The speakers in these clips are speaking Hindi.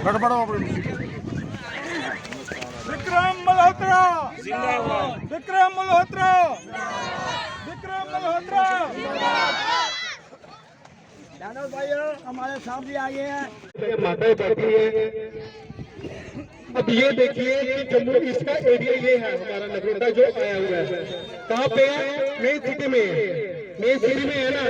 गड़बड़ विक्रम मल्होत्रा जिंदाबाद, विक्रम मल्होत्रा, विक्रम मल्होत्रा। दानव भाइयों, हमारे सामने आए हैं माताएं बैठी है। अब ये देखिए कि जम्मू इसका एरिया ये है, हमारा नगरोटा जो आया हुआ है कहाँ पे है? मेन सिटी में है। मेन सिटी में है ना,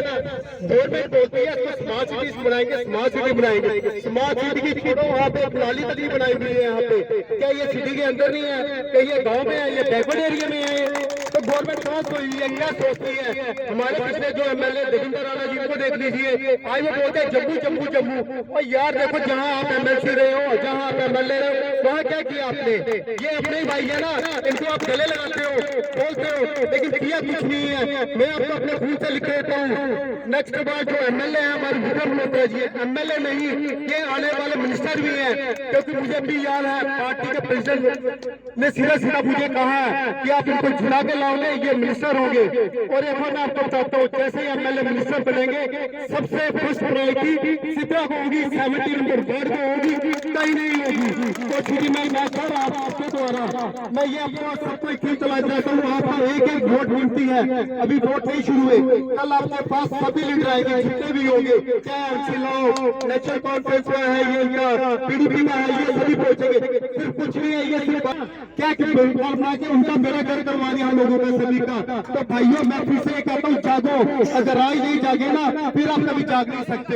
गवर्नमेंट बोलती है इसको स्मार्ट सिटी बनाएंगे, स्मार्ट सिटी बनाएंगे। स्मार्ट सिटी की छोड़ो, वहाँ पे नाली तक नहीं बनाई हुई है। यहाँ पे क्या ये सिटी के अंदर नहीं है? क्या ये गाँव में है? ये बैकवर्ड एरिया में है? तो गवर्नमेंट कहाँ सोची है? क्या सोचती है? हमारे पिछले जो एमएलए देवेंद्र राणा जी को देख लीजिए, आज वो बोलते हैं जम्मू जम्मू जम्मू। और यार देखो, जहाँ आप एमएलसी रहे हो, जहाँ आप एमएलए रहे हो, वहाँ क्या किया आपने? ये अपने ही भाई है ना, इनको आप गले लगाते हो, बोलते हो, लेकिन किया कुछ नहीं है। मैं आपको अपने खून से लिख देता हूँ। नेक्स्ट बार जो एमएलए है हमारे विक्रम मल्होत्रा जी, एमएलए नहीं, ये आने वाले मिनिस्टर भी हैं। क्योंकि मुझे भी याद है, पार्टी के प्रेसिडेंट ने सीधा सीधा मुझे कहा कि आप इनको झुला के लाओगे, ये मिनिस्टर होंगे। और एक बार मैं आपको बताता हूँ, जैसे एमएलए मिनिस्टर बनेंगे, सबसे फर्स्ट प्रायोरिटी सीधा होगी 70 नंबर वार्ड को होगी, कहीं नहीं होगी। तो चूंकि मैं सर आपके द्वारा मैं ये आपको सबको एक चीज चला चाहता हूँ, आपका एक एक वोट मिलती है। अभी वोट नहीं शुरू हुए, कल आपके पास सभी लीडर आएंगे, जितने भी होंगे, चाहे एमसी नेशनल कॉन्फ्रेंस में है, ये इनका पीडीपी में है, ये सभी पहुंचेंगे। सिर्फ कुछ नहीं है, ये सिर्फ क्या बना के उनका मेरा घर करवा दिया हम लोगों ने सभी का। तो भाइयों, मैं फिर से कहता हूँ, जागो। अगर आज नहीं जागे ना, फिर आप कभी जाग नहीं सकते।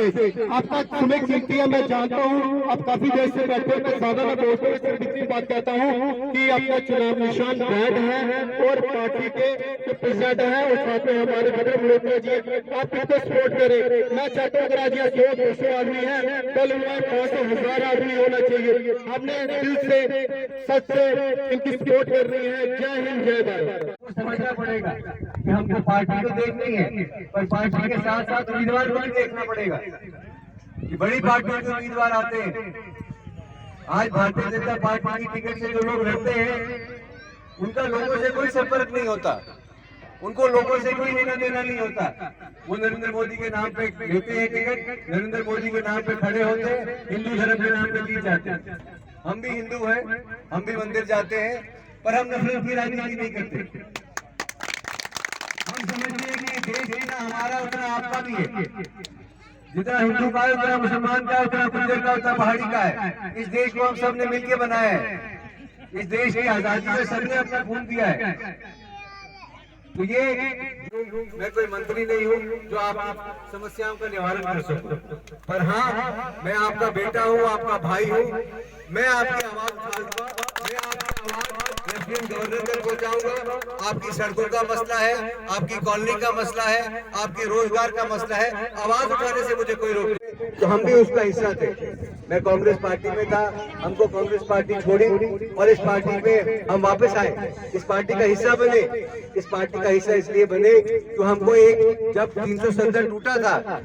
आपका समय कीमती है, मैं जानता हूँ, आप काफी देर से बैठे, मैं ज्यादा मैं बोलते हुए सिर्फ इतनी बात कहता हूँ कि अपना चुनाव निशान बैड है और पार्टी के जो प्रेसिडेंट है और साथ में हमारे विक्रम मल्होत्रा जी, आप इनको सपोर्ट करें। मैं चाहता हूँ अगर आज यहाँ 100-200 आदमी है, कल उनमें 500-1000 आदमी होना चाहिए। हमने दिल से सच से इनकी सपोर्ट करनी है। जय हिंद, जय भारत। समझना पड़ेगा कि हमको पार्टी को देखनी है, पर पार्टी के साथ साथ उम्मीदवार को भी देखना पड़ेगा कि बड़ी पार्टियों के उम्मीदवार आते हैं। आज भारतीय जनता पार्टी की टिकट से जो लोग लड़ते हैं, उनका लोगों से कोई संपर्क नहीं होता, उनको लोगों से कोई लेना देना नहीं होता। वो नरेंद्र मोदी के नाम पे लेते हैं टिकट, नरेंद्र मोदी के नाम पे खड़े होते हैं, हिंदू धर्म के नाम पे जीत जाते हैं। हम भी हिंदू हैं, हम भी मंदिर जाते हैं, पर हम नफरत की राजनीति नहीं करते। हम समझते हैं कि देश जितना हमारा उतना आपका भी है। जितना हिंदू का है, उतना मुसलमान का है, उतना गुर्जर का, उतना पहाड़ी का है। इस देश को हम सबने मिलकर बनाया है। इस देश की आजादी में सबने अपना खून दिया है। तो ये मैं कोई मंत्री नहीं हूँ जो आप समस्याओं का निवारण कर सकूं, पर हाँ, मैं आपका बेटा हूँ, आपका भाई हूँ। मैं आपकी आवाज उठाऊंगा, मैं आपकी आवाज लेफ्टिनेंट गवर्नर तक पहुँचाऊंगा। आपकी सड़कों का मसला है, आपकी कॉलोनी का मसला है, आपके रोजगार का मसला है, आवाज उठाने से मुझे कोई रोक नहीं। तो हम भी उसका हिस्सा थे। मैं कांग्रेस पार्टी में था, हमको कांग्रेस पार्टी छोड़ी और इस पार्टी में हम वापस आए, इस पार्टी का हिस्सा बने। इस पार्टी का हिस्सा इसलिए बने तो हमको एक जब 370 टूटा था,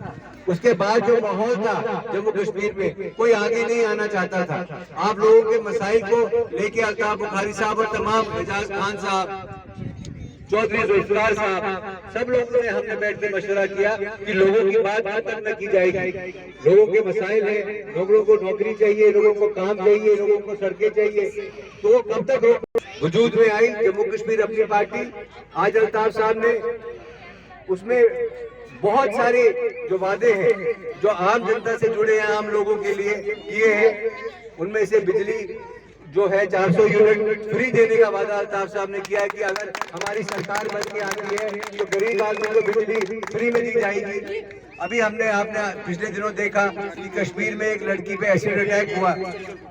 उसके बाद जो माहौल था जम्मू कश्मीर में, कोई आगे नहीं आना चाहता था। आप लोगों के मसाइल को लेके अल्ताफ बुखारी साहब और तमाम एजाज खान साहब, चौधरी जुल्फिकार साहब, सब लोगों ने हमने बैठ के मशवरा किया कि लोगों की बात खत्म न की जाएगी। लोगों के मसाइल हैं, लोगों को नौकरी चाहिए, लोगों को काम चाहिए, लोगों को सड़कें चाहिए, तो वो कब तक वजूद में आई जम्मू कश्मीर अपनी पार्टी। आज अल्ताफ साहब ने उसमें बहुत सारे जो वादे हैं जो आम जनता से जुड़े हैं, आम लोगों के लिए किए हैं। उनमें से बिजली जो है 400 यूनिट फ्री देने का वादा अल्ताफ साहब ने किया है कि अगर हमारी सरकार बन के आती है तो गरीब आदमी को बिजली फ्री में दी जाएगी। अभी आपने पिछले दिनों देखा कि कश्मीर में एक लड़की पे एसिड अटैक हुआ,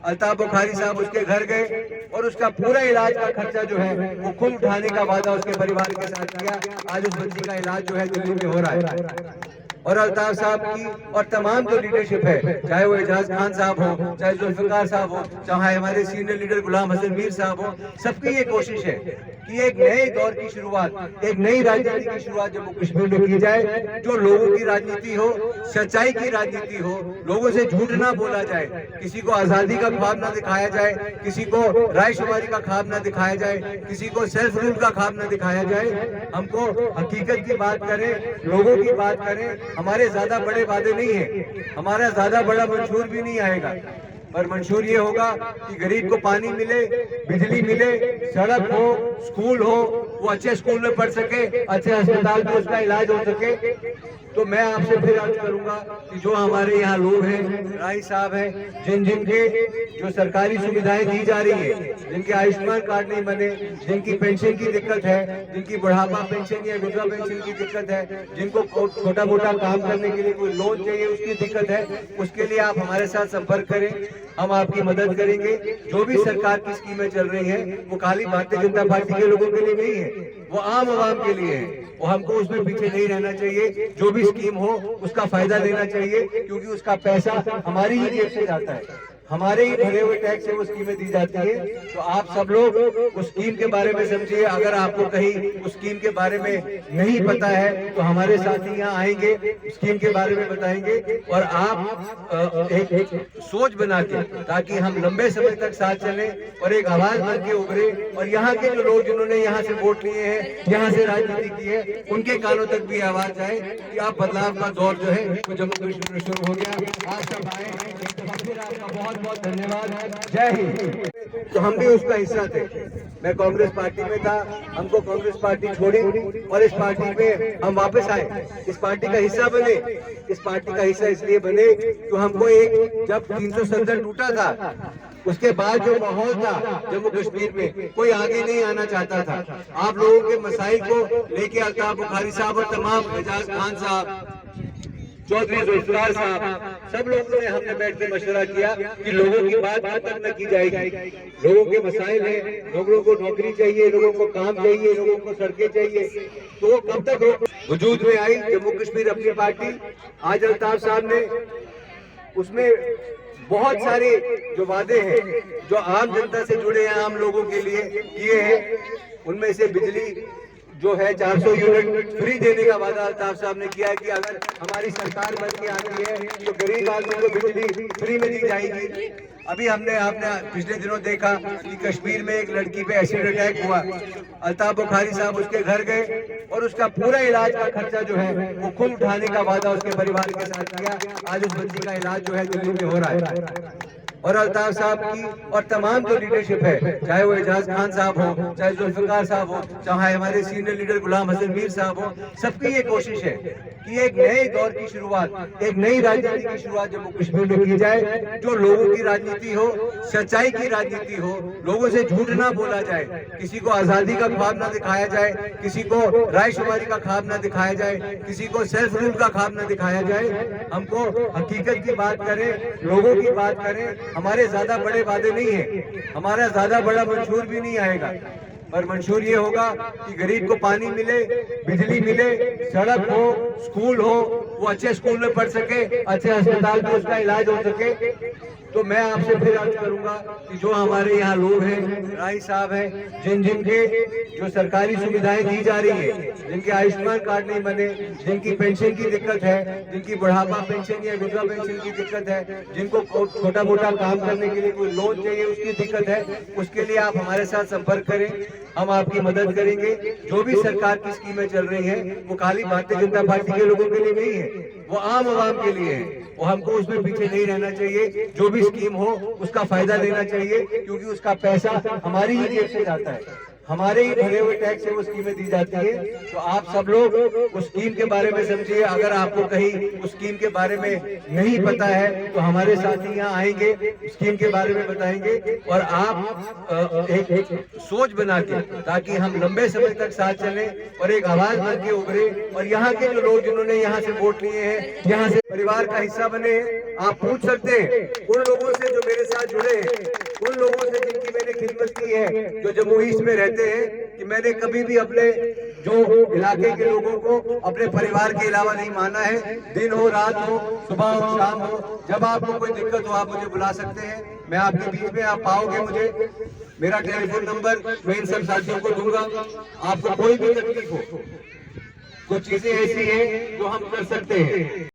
अल्ताफ बुखारी साहब उसके घर गए और उसका पूरा इलाज का खर्चा जो है वो खुद उठाने का वादा उसके परिवार के साथ किया। आज उस बच्ची का इलाज जो है दिल्ली में हो रहा है। और अल्ताफ साहब की और तमाम जो लीडरशिप है, चाहे वो एजाज खान साहब हो, चाहे जुल्फिकार साहब हो, चाहे हमारे सीनियर लीडर गुलाम हसन मीर साहब हो, सबकी ये कोशिश है कि एक नए दौर की शुरुआत, एक नई राजनीति की शुरुआत जम्मू कश्मीर में की जाए, जो लोगों की राजनीति हो, सच्चाई की राजनीति हो, लोगों से झूठ ना बोला जाए, किसी को आजादी का ख्वाब ना दिखाया जाए, किसी को रायशुमारी का ख्वाब ना दिखाया जाए, किसी को सेल्फ रूल का ख्वाब ना दिखाया जाए। हमको हकीकत की बात करें, लोगों की बात करें। हमारे ज्यादा बड़े वादे नहीं है, हमारा ज्यादा बड़ा मंशूर भी नहीं आएगा। पर मंशूर ये होगा कि गरीब को पानी मिले, बिजली मिले, सड़क हो, स्कूल हो, वो अच्छे स्कूल में पढ़ सके, अच्छे अस्पताल में उसका इलाज हो सके। तो मैं आपसे फिर अर्ज करूंगा कि जो हमारे यहाँ लोग हैं, राय साहब हैं, जिनके जो सरकारी सुविधाएं दी जा रही है, जिनके आयुष्मान कार्ड नहीं बने, जिनकी पेंशन की दिक्कत है, जिनकी बुढ़ापा पेंशन या विधवा पेंशन की दिक्कत है, जिनको छोटा मोटा काम करने के लिए कोई लोन चाहिए उसकी दिक्कत है, उसके लिए आप हमारे साथ संपर्क करें, हम आपकी मदद करेंगे। जो भी सरकार की स्कीमें चल रही हैं वो खाली भारतीय जनता पार्टी के लोगों के लिए नहीं है, वो आम आवाम के लिए है। वो हमको उसमें पीछे नहीं रहना चाहिए। जो भी स्कीम हो उसका फायदा लेना चाहिए, क्योंकि उसका पैसा हमारी ही जेब से जाता है, हमारे ही भरे हुए टैक्स से वो स्कीमें दी जाती है। तो आप सब लोग उस स्कीम के बारे में समझिए। अगर आपको कहीं उस स्कीम के बारे में नहीं पता है तो हमारे साथी यहाँ आएंगे, स्कीम के बारे में बताएंगे, और आप एक सोच बना के, ताकि हम लंबे समय तक साथ चलें और एक आवाज बन के उभरे, और यहाँ के जो लोग जिन्होंने यहाँ से वोट लिए हैं, यहाँ से राजनीति की है, उनके कानों तक भी आवाज जाए कि आप बदलाव का दौर जो है वो जम्मू कश्मीर में शुरू हो गया। आप सब आए, फिर आपका बहुत बहुत धन्यवाद। जय हिंद। तो हम भी उसका हिस्सा थे। मैं कांग्रेस पार्टी में था, हमको कांग्रेस पार्टी छोड़ी और इस पार्टी में हम वापस आए, इस पार्टी का हिस्सा बने। इस पार्टी का हिस्सा इसलिए बने कि हमको एक, जब 370 टूटा था उसके बाद जो माहौल था जम्मू कश्मीर में, कोई आगे नहीं आना चाहता था। आप लोगों के मसाइल को लेके अल्ताफ बुखारी साहब और तमाम एजाज खान साहब, चौधरी जुल्फिकार साहब, सब लोगों ने हमने बैठ के मशवरा किया कि लोगों की बात खत्म न की जाएगी। लोगों के मसाइल हैं, लोगों को नौकरी चाहिए, लोगों को काम चाहिए, लोगों को सड़कें चाहिए, तो वो कब तक वजूद में आई जम्मू कश्मीर अपनी पार्टी। आज अल्ताफ साहब ने उसमें बहुत सारे जो वादे हैं जो आम जनता से जुड़े हैं, आम लोगों के लिए किए हैं। उनमें से बिजली जो है 400 यूनिट फ्री देने का वादा अल्ताफ साहब ने किया है कि अगर हमारी सरकार बन के आती है तो गरीब आदमी को बिजली फ्री में दी जाएगी। अभी आपने पिछले दिनों देखा कि कश्मीर में एक लड़की पे एसिड अटैक हुआ, अल्ताफ बुखारी साहब उसके घर गए और उसका पूरा इलाज का खर्चा जो है वो खुद उठाने का वादा उसके परिवार के साथ किया। आज उस बच्ची का इलाज जो है दिल्ली में हो रहा है। और अल्ताफ साहब की और तमाम जो लीडरशिप है, चाहे वो एजाज खान साहब हो, चाहे जुल्फिकार साहब हो, चाहे हमारे सीनियर लीडर गुलाम हसन मीर साहब हो, सबकी ये कोशिश है कि एक नए दौर की शुरुआत, एक नई राजनीति की शुरुआत जम्मू कश्मीर में की जाए, जो लोगों की राजनीति हो, सच्चाई की राजनीति हो, लोगों से झूठ ना बोला जाए, किसी को आजादी का ख्वाब ना दिखाया जाए, किसी को रायशुमारी का ख्वाब ना दिखाया जाए, किसी को सेल्फ रूल का ख्वाब ना दिखाया जाए। हमको हकीकत की बात करें, लोगों की बात करें। हमारे ज्यादा बड़े वादे नहीं है, हमारा ज्यादा बड़ा मंशूर भी नहीं आएगा, पर मंशूर ये होगा कि गरीब को पानी मिले, बिजली मिले, सड़क हो, स्कूल हो, वो अच्छे स्कूल में पढ़ सके, अच्छे अस्पताल में उसका इलाज हो सके। तो मैं आपसे फिर अर्ज करूंगा कि जो हमारे यहाँ लोग हैं, राय साहब हैं, जिनके जो सरकारी सुविधाएं दी जा रही है, जिनके आयुष्मान कार्ड नहीं बने, जिनकी पेंशन की दिक्कत है, जिनकी बुढ़ापा पेंशन या विधवा पेंशन की दिक्कत है, जिनको छोटा मोटा काम करने के लिए कोई लोन चाहिए उसकी दिक्कत है, उसके लिए आप हमारे साथ संपर्क करें, हम आपकी मदद करेंगे। जो भी सरकार की स्कीमें चल रही हैं वो खाली भारतीय जनता पार्टी के लोगों के लिए नहीं है, वो आम आवाम के लिए है। वो हमको उसमें पीछे नहीं रहना चाहिए। जो भी स्कीम हो उसका फायदा लेना चाहिए, क्योंकि उसका पैसा हमारी ही जेब से जाता है, हमारे ही भरे हुए टैक्स से वो स्कीमें दी जाती है। तो आप सब लोग उस स्कीम के बारे में समझिए। अगर आपको कहीं उस स्कीम के बारे में नहीं पता है तो हमारे साथी यहाँ आएंगे, स्कीम के बारे में बताएंगे, और आप एक सोच बना के, ताकि हम लंबे समय तक साथ चलें और एक आवाज बन के उभरे, और यहाँ के जो लोग जिन्होंने यहाँ से वोट लिए हैं, यहाँ से परिवार का हिस्सा बने हैं। आप पूछ सकते हैं उन लोगों से जो मेरे साथ जुड़े हैं, उन लोगों से जिनकी मैंने खिदमत की है, जो जम्मू ईस्ट में रहते हैं, कि मैंने कभी भी अपने जो इलाके के लोगों को अपने परिवार के अलावा नहीं माना है। दिन हो, रात हो, सुबह हो, शाम हो, जब आपको कोई दिक्कत हो आप मुझे बुला सकते हैं। मैं आपके बीच में, आप पाओगे मुझे। मेरा टेलीफोन नंबर मैं इन सब साथियों को दूंगा। आपको कोई भी तकलीफ हो, कुछ चीजें ऐसी हैं जो हम कर सकते हैं।